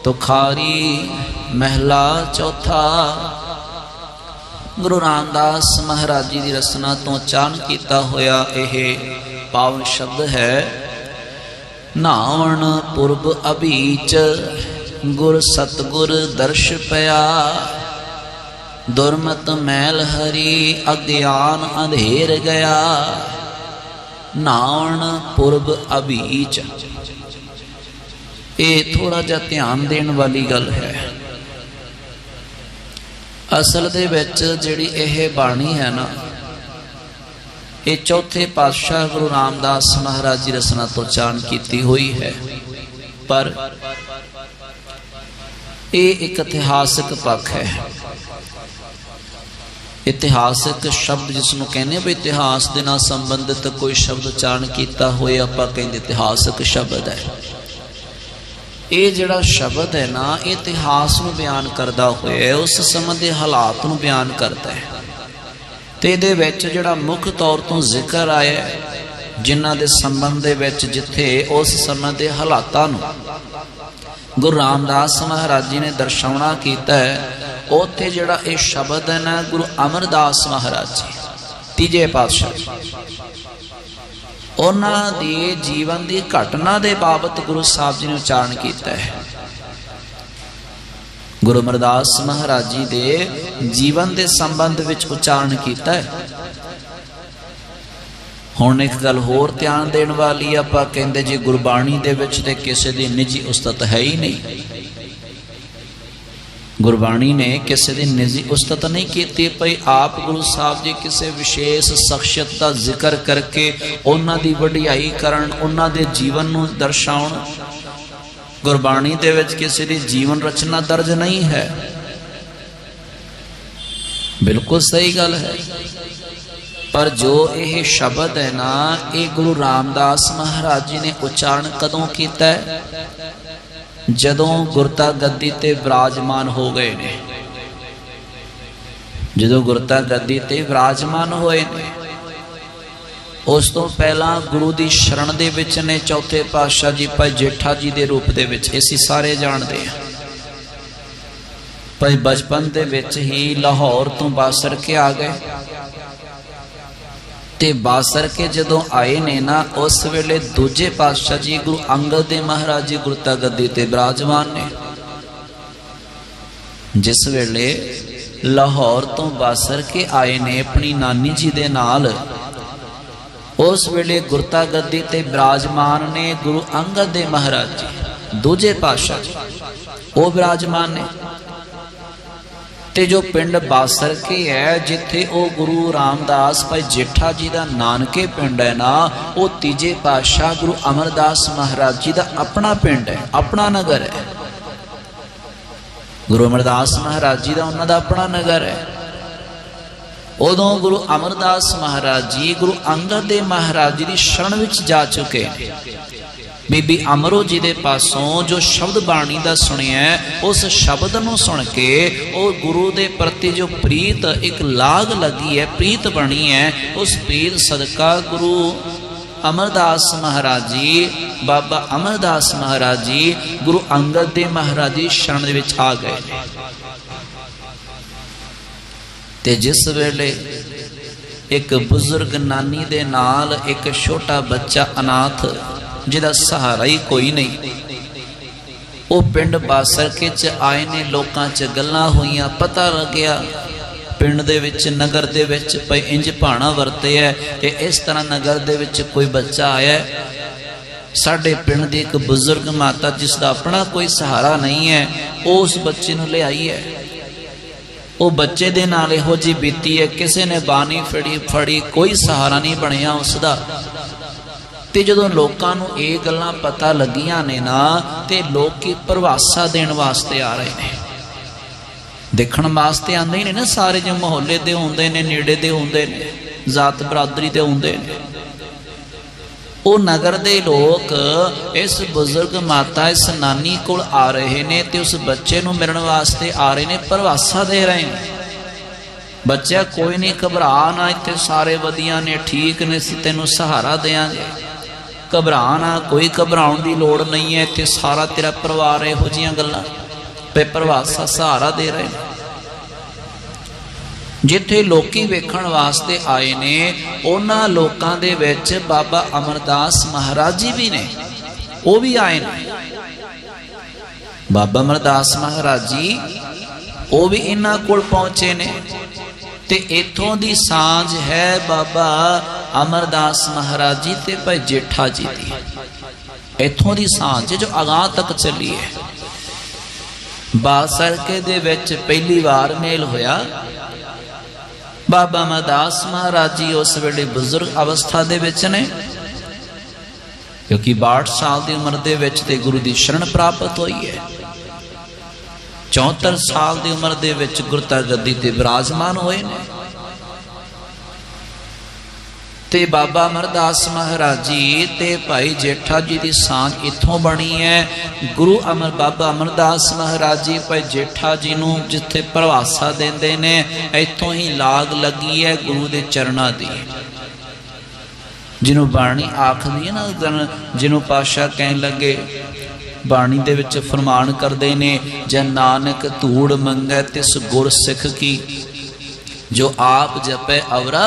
तुखारी महला चौथा। गुरु रामदास महाराज जी की रचना तो उच्चारण किया होया यह पावन शब्द है। नावण पुरब अभीच गुर सतगुर दर्श पया, दुर्मत मैल हरी अज्ञान अंधेर गया। नावण पुरब अभीच, ये थोड़ा जा ध्यान देने वाली गल है। असल दे विच जिहड़ी यह बाणी है ना, ये चौथे पातशाह गुरु रामदास महाराज जी रचना तो उच्चारण की हुई है। पर यह एक इतिहासक पक्ष है। इतिहासक शब्द जिसनों कहने भी इतिहास के नाल संबंधित कोई शब्द उच्चारण किया होए आपां कहंदे इतिहासक शब्द है। ये जिहड़ा शब्द है ना, इतिहास नूं बयान करदा होया उस समय के हालात नूं बयान करता है। तो ये जिहड़ा मुख तौर तो जिक्र आया जिन्हां दे संबंध दे विच जिथे उस समय के हालातां नूं गुरु रामदास महाराज जी ने दर्शाउणा कीता है, उत्थे जिहड़ा ये शब्द है ना, गुरु अमरदास महाराज जी तीजे पातशाह उन्हां दे जीवन की घटना के बाबत गुरु साहब जी ने उच्चारण किया है। गुरु अमरदास महाराज जी दे जीवन के संबंध विच उच्चारण किया है। हुण एक गल होर ध्यान देने वाली, आपां कहंदे जी गुरबाणी दे विच ते किसी की निजी उस्तत है ही नहीं। गुरबाणी ने किसी की निजी उस्तत नहीं की पई। आप गुरु साहब जी किसी विशेष शख्सियत का जिक्र करके उन्हां दी वडियाई करन, उन्हां दे जीवन नूं दर्शाउण। गुरबाणी दे विच किसी की जीवन रचना दर्ज नहीं है। बिल्कुल सही गल है। पर जो यह शब्द है ना, ये गुरु रामदास महाराज जी ने उच्चारण कदों किया है? जदों गुरता गद्दी ते विराजमान हो गए ने। जदों गुरता गद्दी ते विराजमान होए ने, उस तो पहला गुरु की शरण दे विच ने चौथे पातशाह जी भाई जेठा जी के रूप दे विच। असीं सारे जानते हैं भाई बचपन दे विच ही लाहौर तो बासर के आ गए। ते बासर के जदों आए ने ना, उस वेले दूजे पातशाह जी गुरु अंगद देव महाराज जी गुरता गद्दी ते विराजमान ने। जिस वेले लाहौर तो बासर के आए ने अपनी नानी जी दे नाल, उस वेले गुरता गद्दी ते विराजमान ने गुरु अंगद देव महाराज जी दूजे पातशाह जी, वो विराजमान ने। ते जो पिंड बासर के है जिथे वो गुरु रामदास भाई जेठा जी का नानके पिंड है ना, वो तीजे पातशाह गुरु अमरदास महाराज जी का अपना पिंड है, अपना नगर है। गुरु अमरदास महाराज जी का उन्होंने अपना नगर है। उदों गुरु अमरदास महाराज जी गुरु अंगद देव महाराज जी की शरण विच जा चुके हैं। बीबी अमरो जी दे पासों जो शब्द बाणी दा सुनिया, उस शब्द नूं सुन के वो गुरु दे प्रति जो प्रीत एक लाग लगी है, प्रीत बनी है, उस प्रीत सदका गुरु अमरदास महाराज जी, बाबा अमरदास महाराज जी गुरु अंगद देव महाराज जी शरण दे विच आ गए। ते जिस वेले एक बुजुर्ग नानी दे नाल एक छोटा बच्चा अनाथ जिहदा सहारा ही कोई नहीं, वो पिंड बासर के च आए ने। लोकां च गल्लां होईयां, पता लग्या पिंड दे विच नगर दे विच पई इंज भाणा वरते है ते इस तरह नगर दे विच कोई बच्चा आया है। साडे पिंड दी एक बुजुर्ग माता जिसदा अपना कोई सहारा नहीं है, उस बच्चे नूं ले आई है। वो बच्चे दे नाल इहो जी बीती है, किसी ने बानी फड़ी कोई सहारा नहीं बनया उसदा। ते जदों लोकां नूं ये गल्लां पता लगियां ने ना, ते लोग प्रवासा देण वास्ते आ रहे ने, देखण वास्ते आंदे ही ने ना। सारे जो मुहल्ले दे हुंदे ने, नेड़े दे हुंदे ने, जात बरादरी दे हुंदे ने, वो नगर दे लोग इस बुजुर्ग माता इस नानी कोल आ रहे ने ते उस बच्चे नूं मिलण वास्ते आ रहे ने, प्रवासा दे रहे हैं। बच्चा कोई नहीं, घबरा ना, इत्थे सारे वधिया ने, ठीक ने, तेनों सहारा देंगे। घबरा ना, कोई घबराउण की लोड़ नहीं है। इत्थे सारा तेरा परिवार इहो जिहियां गल्लां पे प्रभासा सहारा दे रहे हैं। जिथे लोकी वेखण वास्ते आए ने उन्हां लोकां दे विच बाबा अमरदास महाराज जी भी ने, वो भी आए ने। बाबा अमरदास महाराज जी वो भी इन्हां कोल पहुंचे ने ते इथों दी सांझ है बाबा अमरदास महाराज जी ते भाई जेठा जी दी। इथों दी सांझ जो अगाह तक चली है। बासरके दे विच पहली बार मेल होया। बाबा अमरदास महाराज जी उस वेले बुजुर्ग अवस्था दे विच ने, क्योंकि 62 साल की उम्र दे विच ते गुरु की शरण प्राप्त हुई है। 74 साल की उम्र दे विच गुरता गद्दी ते विराजमान होए ने। ते बाबा अमरदास महाराज जी ते भाई जेठा जी की सांझ इत्थों बनी है। गुरु बाबा अमरदास महाराज जी भाई जेठा जी नूं जिथे प्रभासा देंदे ने, इत्थों ही लाग लगी है गुरु के चरणों की। जिन्हों बाणी आखदी है ना, जिन्हों पातशाह कहन लगे बाणी दे विच फरमान करते ने, जन नानक धूड़ मंगै तिस गुर सिख की, जो आप जपे अवरा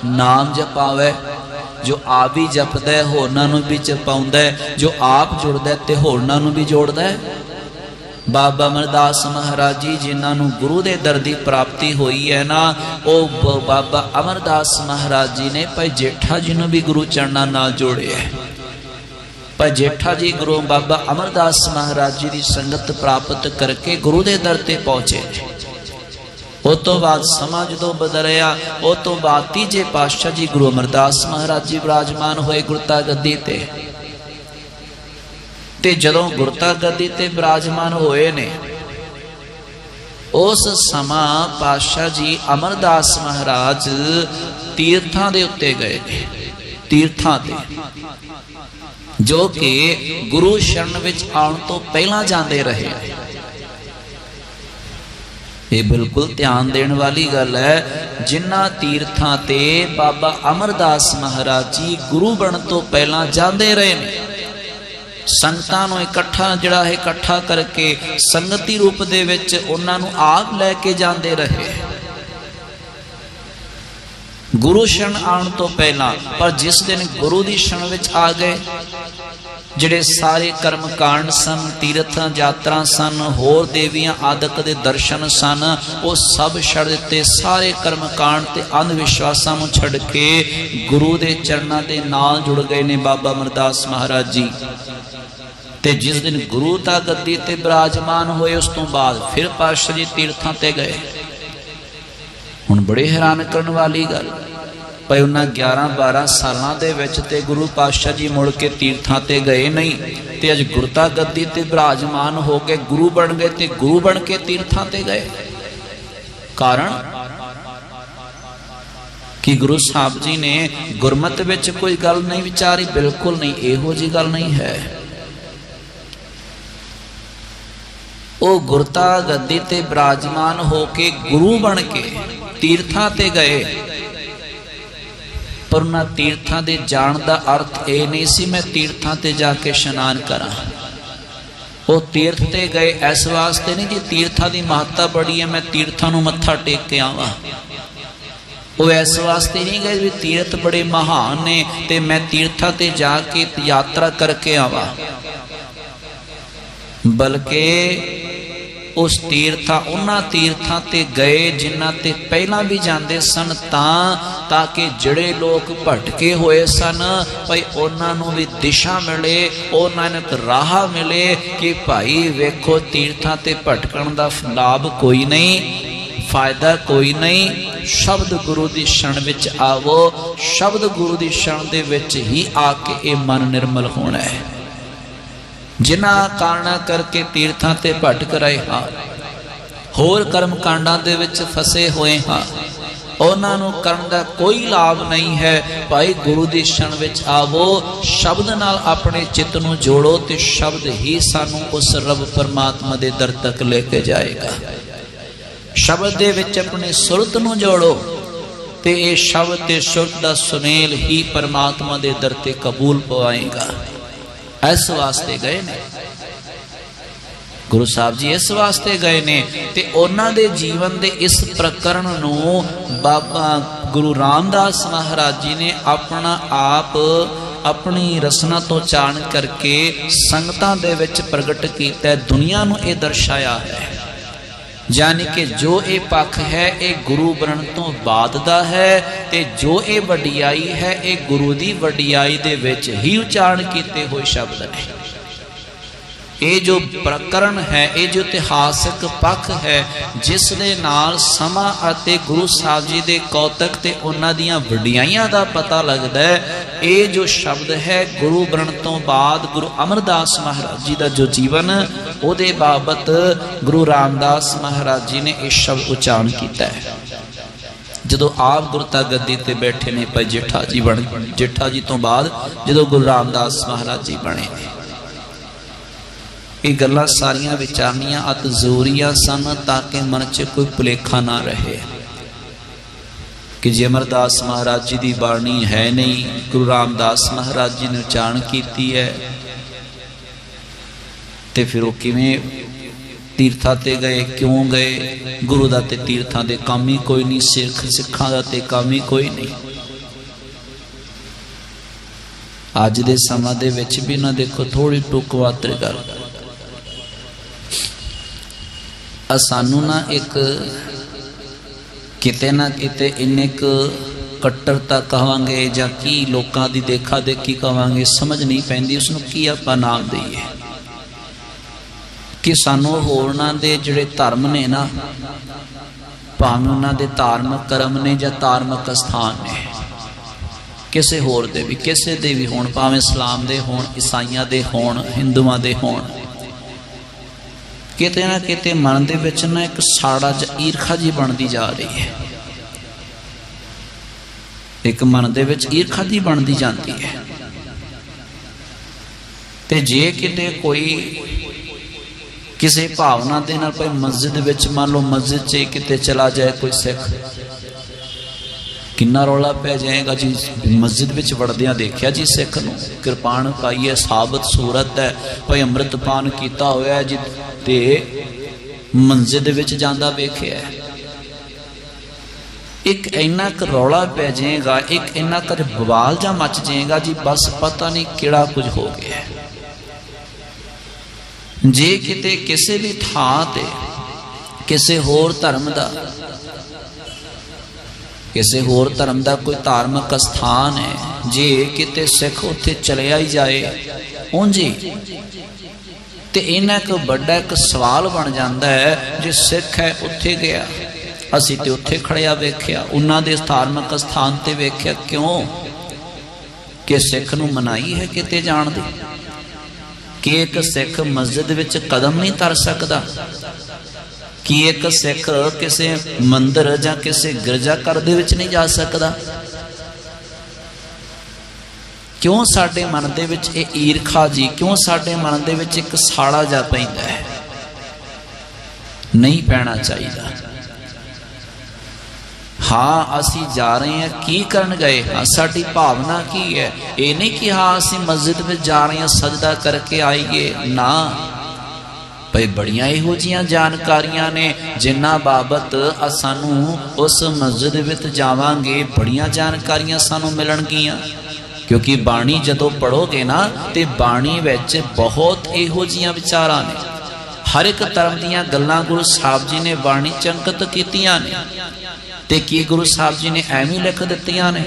नाम जपावे। जो आप भी जपदा है होरनां नूं भी जपाउंदा है, जो आप जुड़दा है ते होरनां नूं भी जोड़दा है। बाबा अमरदास महाराज जी जिन्होंने गुरु के दर की प्राप्ति हुई है ना, वो बाबा अमरदास महाराज जी ने भाई जेठा जी ने भी गुरु चरणों नाल जोड़े है। भाई जेठा जी गुरु बाबा अमरदास महाराज जी की संगत प्राप्त करके गुरु के दर ते पहुंचे। उस तो बाद समा जो बदलिया, उस तो बाद तीजे पातशाह जी गुरु अमरदास महाराज जी विराजमान होए गुरता गद्दी ते जदों गुरता गद्दी ते विराजमान होए ने, उस समा पातशाह जी अमरदास महाराज तीर्थां दे उत्ते गए ने। तीर्थां ते जो कि गुरु शरण विच आउण तो पहला जांदे रहे। ये बिल्कुल ध्यान देने वाली गल है। जिन्हां तीर्थां ते बाबा अमरदास महाराज जी गुरु बन तो पहला जांदे रहे ने, संगतां नूं इकट्ठा जिहड़ा है इकट्ठा करके संगति रूप दे विच उन्हां नूं आप लैके जांदे रहे गुरु शरण आउण तो पहला। पर जिस दिन गुरु दी शरण विच आ गए, जिहड़े सारे कर्म कांड सन, तीर्थ यात्रा सन, होर देवियां आदक दे दर्शन सन, वो सब छड़ दिते। सारे कर्म कांड ते अंध विश्वासां नूं छड़ के गुरु दे चरणां दे नाल जुड़ गए ने बाबा अमरदास महाराज जी। ते जिस दिन गुरु ता गद्दी ते विराजमान होए, उस तो बाद फिर पातशाह जी तीर्थां ते गए। हुण बड़े हैरान करन वाली गल, भाई उन्हें 11-12 सालों के गुरु पातशाह जी मुड़ के तीर्थां ते गए नहीं, ते अज गुरता गद्दी ते विराजमान हो गए, गुरु बन गए, ते गुरु बन के तीर्थां ते गए। कारण कि गुरु साहब जी ने गुरमत विच कोई गल नहीं विचारी, बिल्कुल नहीं, इहो जी गल नहीं है। वो गुरता गद्दी ते विराजमान होके गुरु बन के तीर्थां ते गए, पर उन्हां तीर्थां दे जाण दा अर्थ ये नहीं सी मैं तीर्थां ते जाके इशनान करा। वो तीर्थ ते गए इस वास्ते नहीं कि तीर्थां दी महत्ता बड़ी है, मैं तीर्थां नूं मत्था टेक के आवां। वो इस वास्ते नहीं गए भी तीर्थ बड़े महान ने ते मैं तीर्थां ते जाके यात्रा करके आवां, बल्कि उस तीर्थां उन्हां तीर्थां ते गए जिन्हां ते पहला भी जाते सन, ताकि जिहड़े लोग भटके हुए सन भाई उन्हां नूं भी दिशा मिले, उन्हां नूं एक राह मिले कि भाई वेखो तीर्थां ते भटकण दा लाभ कोई नहीं, फायदा कोई नहीं। शब्द गुरु की शरण विच आवो, शब्द गुरु की शरण दे विच ही आके ये मन निर्मल होना है। जिन्हां कारणा करके तीर्थां ते भटक रहे हाँ, होर कर्म कांडां दे विच फसे हुए हाँ, उन्हां नूं करन दा कोई लाभ नहीं है। भाई गुरु दी शरण विच आवो, शब्द नाल अपने चित्त नूं जोड़ो, ते शब्द ही सानूं उस रब परमात्मा दे दर तक लेके जाएगा। शब्द दे विच अपने सुरत नूं जोड़ो ते ये शब्द ते सुरत दा सुमेल ही परमात्मा दे दर ते कबूल पवाएगा। इस वास्ते गए ने गुरु साहब जी, इस वास्ते गए ने। ते उन्हां दे जीवन दे इस प्रकरण नूं बाबा गुरु रामदास महाराज जी ने अपना आप अपनी रसना तो चाण करके संगतां दे विच प्रगट कीता, दुनिया नूं ये दर्शाया है। यानी कि जो ये पक्ष है ये गुरु बनन तो बाद दा है, ते जो ये वडियाई है ये गुरु दी वडियाई दे विच ही उच्चारण कीते हुए शब्द ने। ये जो प्रकरण है, ये जो इतिहासक पक्ष है, जिस दे नाल समा अते गुरु साहब जी दे कौतक ते उन्हां दियां वडियाइयां दा पता लगदा है। ये जो शब्द है गुरु बनन तो बाद गुरु अमरदास महाराज जी दा जो जीवन, उहदे बाबत गुरु रामदास महाराज जी ने इस शब्द उच्चारण किया है। जदों आप गुरता गद्दी ते बैठे ने, भाई जेठा जी बने, जेठा जी तो बाद जदों गुरु रामदास महाराज जी बने, ये गल्लां सारियां विचारनियां अत जरूरियां सन, ताकि मन च कोई भुलेखा ना रहे कि जे अमरदास महाराज जी की बाणी है नहीं, गुरु रामदास महाराज जी ने उच्चारण की है, तो फिर वो किवें तीर्थां ते गए, क्यों गए? गुरु दा ते तीर्थां दे काम ही कोई नहीं, सिखां दा ते काम ही कोई नहीं। अज दे समां दे विच भी ना देखो थोड़ी टुकवातर गल, सानू ना एक किते ना किते इन्ने क कट्टरता कहांगे जां की लोकां दी देखा देखी कहांगे, समझ नहीं पैंदी उसनूं की आपां नाम दईए। कि सानू होरनां दे जिहड़े धर्म ने ना, भावें उन्हां दे धार्मिक कर्म ने जां धार्मिक स्थान ने, किसे होर दे भी, किसे दे भी होण, भावें इस्लाम दे होण, ईसाइयां दे होण, हिंदुआं दे होण, किते ना किते मन दे विच ना एक साड़ा ज ईरखा जी बनती जा रही है। एक मन दे विच ईरखा जी बनती जाती है। ते जे किते कोई किसी भावना दे नाल भाई मस्जिद विच, मान लो मस्जिद च किते चला जाए कोई सिख, किन्ना रौला पै जाएगा जी। मस्जिद विच वड़दियां देखिया जी सिख नूं, किरपान पाई है, साबत सूरत है, भाई अमृतपान किया होया जी, ते मस्जिद विच जांदा वेखिया। एक इन्ना क रौला पै जाएगा, एक इन्ना क बवाल जा मच जाएगा जी, बस पता नहीं किहड़ा कुछ हो गया। जे किते किसी भी थां ते किसी होर धर्म दा, किसी होर धर्म का कोई धार्मिक स्थान है, जे किते सिख उत्थे चलिया ही जाए उंजी, तो इन्ना एक बड़ा एक सवाल बन जाता है, जे सिख है उत्थे गया, असी तो उत्थे खड़िया वेख्या, उन्हां दे धार्मिक स्थान ते वेख्या, क्यों कि सिख नूं मनाही है किते जाण दी? कि एक सिख मस्जिद विच कदम नहीं धर सकदा? कि एक सिख किसी मंदिर जां किसी गिरजाघर दे विच नहीं जा सकदा? क्यों साडे मन दे विच ये ईरखा जी, क्यों साडे मन दे विच एक साड़ा जा पैंदा है? नहीं पैना चाहिए। हाँ असी जा रहे हैं, की करन गए? हाँ साडी भावना की है? ये नहीं कि हाँ असी मस्जिद में जा रहे हैं सजदा करके आइए, ना भाई बड़ियां इहो जिहियां जानकारियां ने जिन्हां बाबत सानू उस मस्जिद विच जावांगे बड़ियां जानकारियां सानू मिलणगियां। क्योंकि बाणी जदों पढ़ोगे ना तो बाणी विच बहुत इहो जिहियां विचारां ने, हर एक धर्म दीयां गल्लां गुरु साहब जी ने बाणी च अंकित कीतियां ने, ते की गुरु साहब जी ने एवें लिख दित्तियां ने।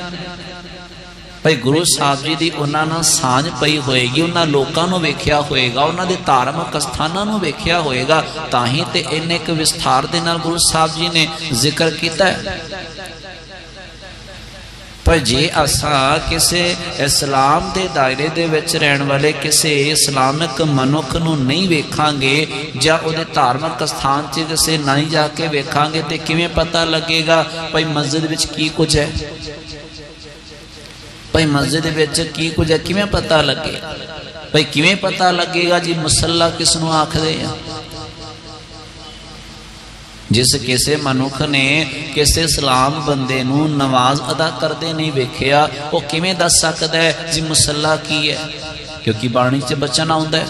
भाई गुरु साहब जी की उन्होंने सांझ पई होएगी, उन्होंने लोगों को वेख्या होएगा, उन्होंने धार्मिक स्थानों को वेख्या होएगा, ताही ते इन्ने एक विस्तार दे नाल गुरु साहब जी ने जिक्र किया है। पर जे असा किसी इस्लाम के दायरे दे विच रहन वाले किसी इस्लामिक मनुख नूं नहीं वेखांगे जां उहदे धार्मिक स्थान च किसी नहीं जाके वेखांगे तो किवें पता लगेगा भाई मस्जिद विच की कुछ है? भाई मस्जिद विच की कुछ है किवें पता लगे? भाई किवें पता लगेगा जी मुसल्ला किसनूं आखदे आ? जिस किसी मनुख ने किसी सलाम बंदे नूं नमाज अदा करते नहीं वेखिया, वो किवें दस सकदा है जी मुसल्ला की है? क्योंकि बाणी च बचन आउंदा है,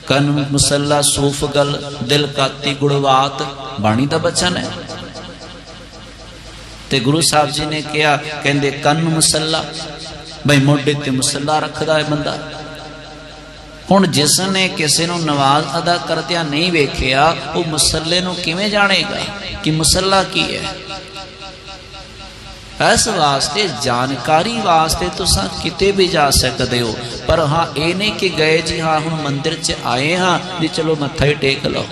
कन मुसल्ला सूफ गल दिल काती गुड़वात, बाणी दा बचन है। ते गुरु साहब जी ने कहा, कहंदे कन मुसल्ला, भाई मोढे ते मुसल्ला रखदा है बंदा। हुण जिसने किसी नूं नमाज अदा करदिया नहीं वेखिया, वो मुसल्ले नूं किवें जानेगा कि मुसल्ला की है? इस वास्ते जानकारी वास्ते तुसां किते भी जा सकते हो, पर हाँ ये नहीं कि गए जी हाँ हुण मंदिर च आए हाँ जी चलो मत्था ही टेक लो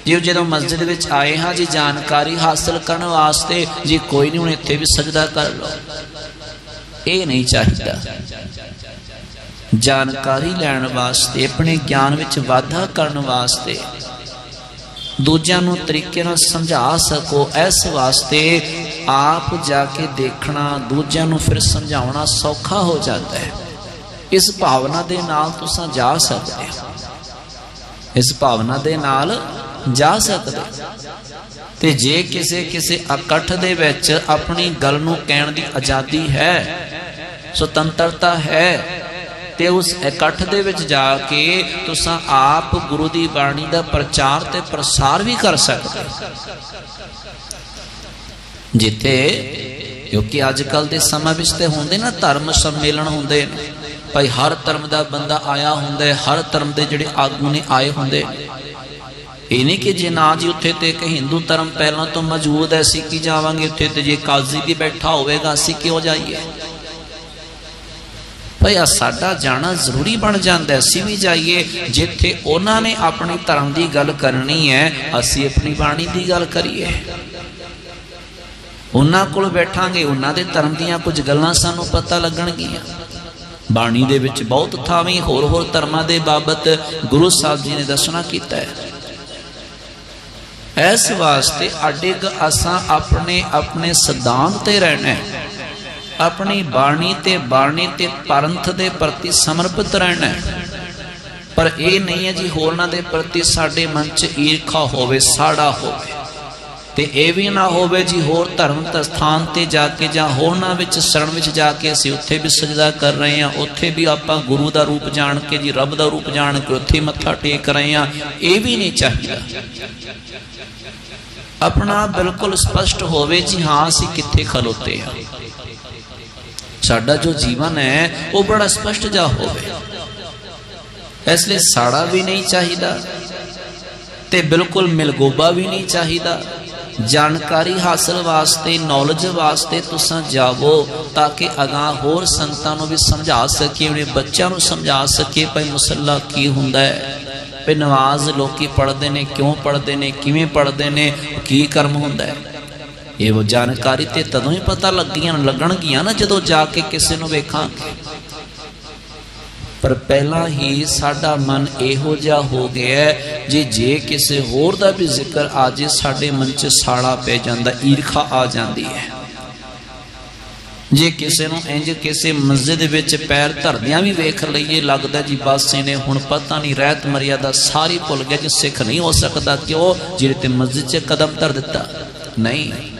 जी, जो मस्जिद विच आए हाँ जी जानकारी हासिल करने वास्ते जी कोई नहीं हुण इत्थे भी सजदा कर लो, ये नहीं चाहिए। जानकारी लैण वास्ते, अपने ज्ञान विच वाधा करने वास्ते, दूजियां नूं तरीके नाल समझा सको, इस वास्ते आप जाके देखना, दूजियां नूं फिर समझाउणा सौखा हो जाता है। इस भावना दे नाल तुसां जा सकते हो, इस भावना दे नाल जा सकते। ते जे किसे किसे इकट्ठ दे विच अपनी गल नूं कहण दी आज़ादी है, सुतंत्रता है, ते उस इकट्ठ दे विच जाके तुसां आप गुरु दी बाणी दा प्रचार ते प्रसार भी कर सकते। जिथे क्योंकि अजकल दे समय विच ते हुंदे ना धर्म सम्मेलन हुंदे ने, भाई हर धर्म दा बंदा आया हुंदा है, हर धर्म दे जिहड़े आगू ने आए हुंदे। ये नहीं कि जे ना जी उत्थे ते एक हिंदू धर्म पहलों तो मौजूद है, असीं की जावांगे उत्थे, ते जे काजी भी बैठा होवेगा असीं क्यों जाइए? भाई साडा जाना जरूरी बन जाता है, असीं भी जाइए। जिथे उन्होंने अपनी धर्म की गल करनी है, असीं अपनी बाणी की गल करिए। उन्हां कोल बैठांगे, उन्हां दे धर्म दीयां कुछ गल्लां सानूं पता लगणगीਆਂ। बाणी दे विच बहुत थावीं होर होर धर्मां दे बाबत गुरु साहब जी ने दसना कीता है। इस वास्ते अडिग असां अपने अपने सिद्धांत ते रहना है, अपनी बाणी ते पंथ दे प्रति समर्पित रहना है। पर यह नहीं है जी होरनां दे प्रति साडे मन च ईर्खा होवे, साड़ा होवे, ते यह भी ना होवे जी होर धर्म स्थान ते जाके जां होरनां विच शरण विच जाके असीं उत्थे भी सजदा कर रहे हैं, उत्थे भी आपां गुरु दा रूप जान के जी रब दा रूप जान के उत्थे मत्था टेक रहे हैं। यह भी नहीं चाहिए। अपना बिल्कुल स्पष्ट होवे जी हाँ असीं कित्थे खलोते हैं, साडा जो जीवन है वो बड़ा स्पष्ट जा होवे। इसलिए साड़ा भी नहीं चाहिदा ते बिल्कुल मिलगोबा भी नहीं चाहिदा। जानकारी हासिल वास्ते, नॉलेज वास्ते तुसां जावो ताकि अगां होर संतां नूं भी समझा सके, उन्हें बच्चों नूं समझा सके भाई मुसल्ला की हुंदा है, भाई नमाज लोकी पढ़ते ने क्यों पढ़ते ने, किवें पढ़ते ने, की कर्म हुंदा है। ये वो जानकारी ते तदों ही पता लगणगियां ना जदों जाके किसी नूं वेखांगे। पर पहला ही साडा मन इहो जिहा हो गया जी जे किसी होर दा भी जिक्र आ जाए साडे मन च साड़ा पै जांदा, ईर्खा आ जाती है। जे किसी नूं इंज किसी मस्जिद विच पैर धरदियां भी वेख लईए, लगदा जी बस इहने हुण पता नहीं रहत मर्यादा सारी भुल गया जी, सिख नहीं हो सकता। क्यों? जिहड़े ते मस्जिद च कदम धर दिता नहीं।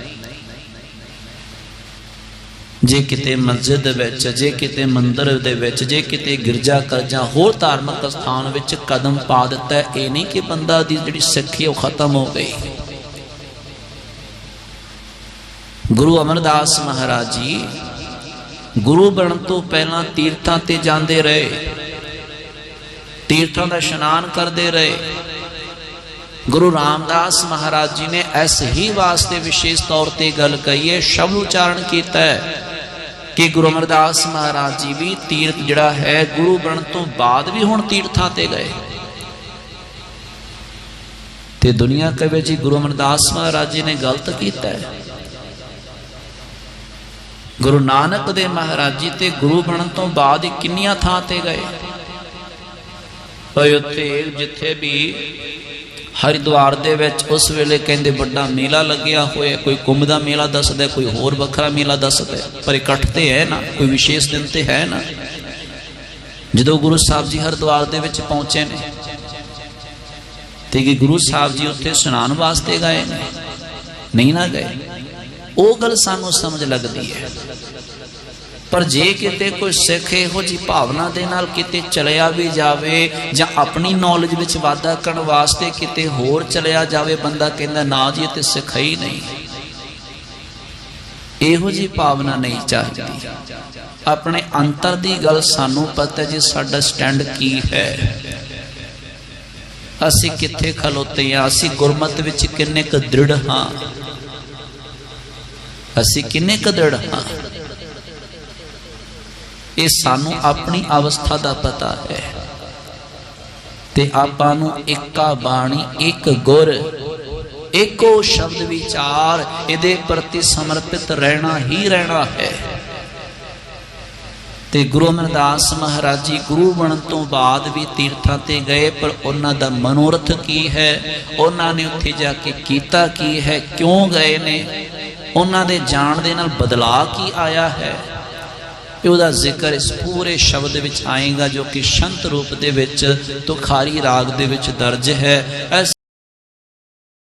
जे किते मस्जिद विच, जे किते मंदिर दे विच, जे किते गिरजा घर जां होर धार्मिक स्थान विच कदम पा दिता है, ये नहीं कि बंदा दी जिहड़ी सिक्खी वो खत्म हो गई। गुरु अमरदास महाराज जी गुरु बनन तो पहला तीर्थां ते जांदे रहे, तीर्थां दा इशनान करते रहे। गुरु रामदास महाराज जी ने ऐसे ही वास्ते विशेष तौर पर गल कही है, शब्द उच्चारण किया है कि गुरु अमरदास महाराज जी भी तीर्थ जिहड़ा है गुरु बनन तो बाद भी हुण तीर्थां ते गए। ते दुनिया कहे जी गुरु अमरदास महाराज जी ने गलत किया है। गुरु नानक दे महाराज जी ते गुरु बनन तो बाद किन्नियां थां ते गए। उत्थे जिथे भी हरिद्वार दे विच उस वेले कहंदे बड़ा मेला लग्या होया, कोई कुंभ दा मेला दसदा, कोई होर वखरा मेला दसदा, पर इकट्ठ ते है ना, कोई विशेष दिन ते है ना। जदों गुरु साहब जी हरिद्वार दे विच पहुंचे ने ਤੇ ਕਿ ਗੁਰੂ ਸਾਹਿਬ ਜੀ ਉੱਥੇ ਇਸ਼ਨਾਨ ਵਾਸਤੇ ਗਏ ਨੇ? ਨਹੀਂ ਨਾ ਗਏ। ਉਹ ਗੱਲ ਸਾਨੂੰ ਸਮਝ ਲੱਗਦੀ ਹੈ। पर जे किते कोई सिख इहो जी भावना दे नाल किते चलिया भी जावे जां अपनी नॉलेज विच वाधा करन वास्ते किते होर चलिया जावे, बंदा कहंदा ना जी ते सिख ही नहीं। इहो जी भावना नहीं चाहिदी। अपने अंतर दी गल सानू पता जी, साडा स्टैंड की है, असी किथे खलोते हां, असी गुरमत विच किन्ने क दृढ़ हां, असी किन्ने क दृढ़ हां। ये सानू अपनी अवस्था का पता है। ते आपां नू एका बाणी, एक गुर, एको शब्द विचार इहदे प्रति समर्पित रहना ही रहना है। ते गुरु अमरदास महाराज जी गुरु बनन तो बाद भी तीर्थां ते गए, पर उन्हां दा मनोरथ की है, उन्हां ने उत्थे जाके कीता की है, क्यों गए ने, उन्हां दे जाण दे नाल बदलाव की आया है, ਉਹਦਾ ਜ਼ਿਕਰ इस पूरे शब्द विच आएगा जो कि शंत रूप दे विच तुखारी राग दे विच दर्ज है। इस